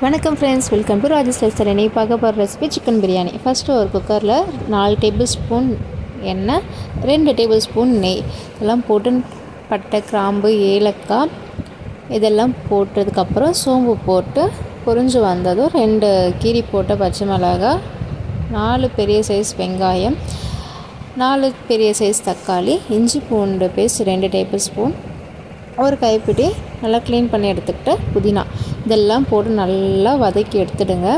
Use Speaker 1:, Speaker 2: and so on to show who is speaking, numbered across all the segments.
Speaker 1: வணக்கம் friends, welcome to Rajesh lifestyle. இன்றைக்கி பார்க்க போகிற ரெசிபி சிக்கன் பிரியாணி. ஃபஸ்ட்டு ஒரு குக்கரில் 4 டேபிள் ஸ்பூன் எண்ணெய், 2 டேபிள் ஸ்பூன் நெய் இதெல்லாம் போட்டு பட்டை, கிராம்பு, ஏலக்காய் இதெல்லாம் போட்டதுக்கப்புறம் சோம்பு போட்டு பொரிஞ்சு வந்ததும் 2 கீரி போட்ட பச்சை மிளகாய், 4 பெரிய சைஸ் வெங்காயம், 4 பெரிய சைஸ் தக்காளி, இஞ்சி பூண்டு பேஸ்ட் 2 டேபிள் ஸ்பூன், ஒரு கைப்பிடி நல்லா க்ளீன் பண்ணி எடுத்துக்கிட்டு புதினா இதெல்லாம் போட்டு நல்லா வதக்கி எடுத்துடுங்க.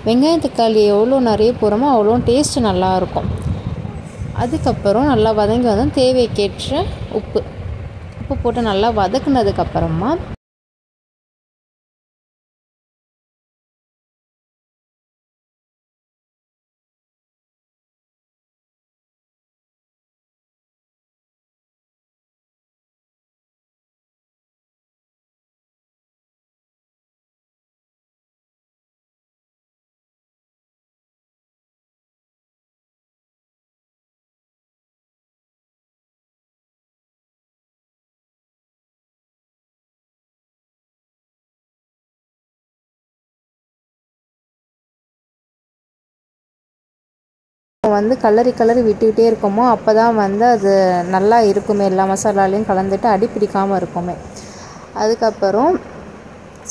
Speaker 1: வெங்காயம் தக்காளி எவ்வளோ நிறைய போகிறோமோ அவ்வளோ டேஸ்ட்டு நல்லாயிருக்கும். அதுக்கப்புறம் நல்லா வதங்கி வந்து தேவைக்கேற்ற உப்பு போட்டு நல்லா வதக்குனதுக்கப்புறமா வந்து கலரி விட்டுக்கிட்டே இருக்கோமோ அப்போ தான் வந்து அது நல்லா இருக்குமே, எல்லா மசாலாலையும் கலந்துட்டு அடி பிடிக்காமல் இருக்குமே. அதுக்கப்புறம்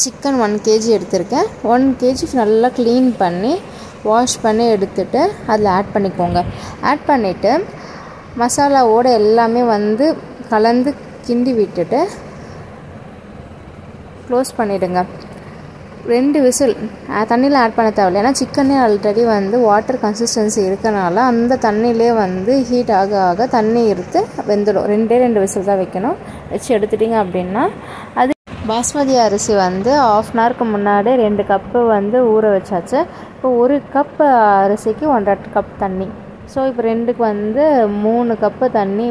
Speaker 1: சிக்கன் 1 kg எடுத்திருக்கேன். 1 kg நல்லா க்ளீன் பண்ணி வாஷ் பண்ணி எடுத்துகிட்டு அதில் ஆட் பண்ணிக்கோங்க. ஆட் பண்ணிவிட்டு மசாலாவோடு எல்லாமே வந்து கலந்து கிண்டி விட்டுட்டு க்ளோஸ் பண்ணிவிடுங்க. 2 விசில் தண்ணியில் ஆட் பண்ண தேவையில்லை. ஏன்னா சிக்கனே ஆல்ரெடி வந்து வாட்டர் கன்சிஸ்டன்சி இருக்கனால அந்த தண்ணியிலே வந்து ஹீட் ஆக தண்ணி எடுத்து வெந்துடும். 2 விசில் தான் வைக்கணும். வச்சு எடுத்துட்டிங்க அப்படின்னா அது பாஸ்மதி அரிசி வந்து 1/2 an hourக்கு முன்னாடி 2 கப்பு வந்து ஊற வச்சாச்சு. இப்போ 1 கப் அரிசிக்கு 1.5 கப் தண்ணி. ஸோ இப்போ 2க்கு வந்து 3 கப்பு தண்ணி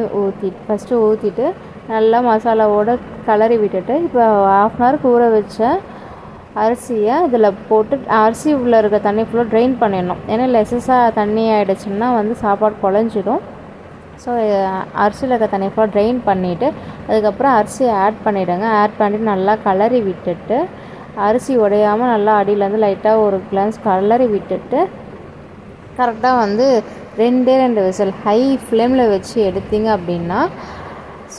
Speaker 1: ஃபஸ்ட்டு ஊற்றிட்டு நல்லா மசாலாவோடு கலரி விட்டுட்டு இப்போ 1/2 an hourக்கு ஊற வச்ச அரிசியை இதில் போட்டு அரிசி உள்ளே இருக்க தண்ணி ஃபுல்லாக ட்ரெயின் பண்ணிடணும். ஏன்னா லெசஸாக தண்ணி ஆகிடுச்சுன்னா வந்து சாப்பாடு குழஞ்சிடும். ஸோ அரிசியில் இருக்க தண்ணி ஃபுல்லாக ட்ரெயின் பண்ணிவிட்டு அதுக்கப்புறம் அரிசியை ஆட் பண்ணிவிடுங்க. ஆட் பண்ணிவிட்டு நல்லா கலரி விட்டுட்டு அரிசி உடையாமல் நல்லா அடியிலேருந்து லைட்டாக ஒரு கிளான்ஸ் கலரி விட்டுட்டு கரெக்டாக வந்து 2 விசில் ஹை ஃப்ளேமில் வச்சு எடுத்தீங்க அப்படின்னா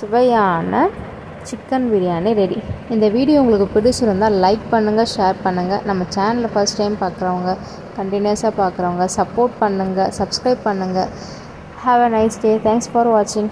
Speaker 1: சுவையான சிக்கன் பிரியாணி ரெடி. இந்த வீடியோ உங்களுக்கு பிடிச்சிருந்தால் லைக் பண்ணுங்கள், ஷேர் பண்ணுங்கள். நம்ம சேனலை ஃபஸ்ட் டைம் பார்க்குறவங்க, கண்டினியூஸாக பார்க்குறவங்க சப்போர்ட் பண்ணுங்கள், சப்ஸ்கிரைப் பண்ணுங்கள். Have a nice day. Thanks for வாட்சிங்.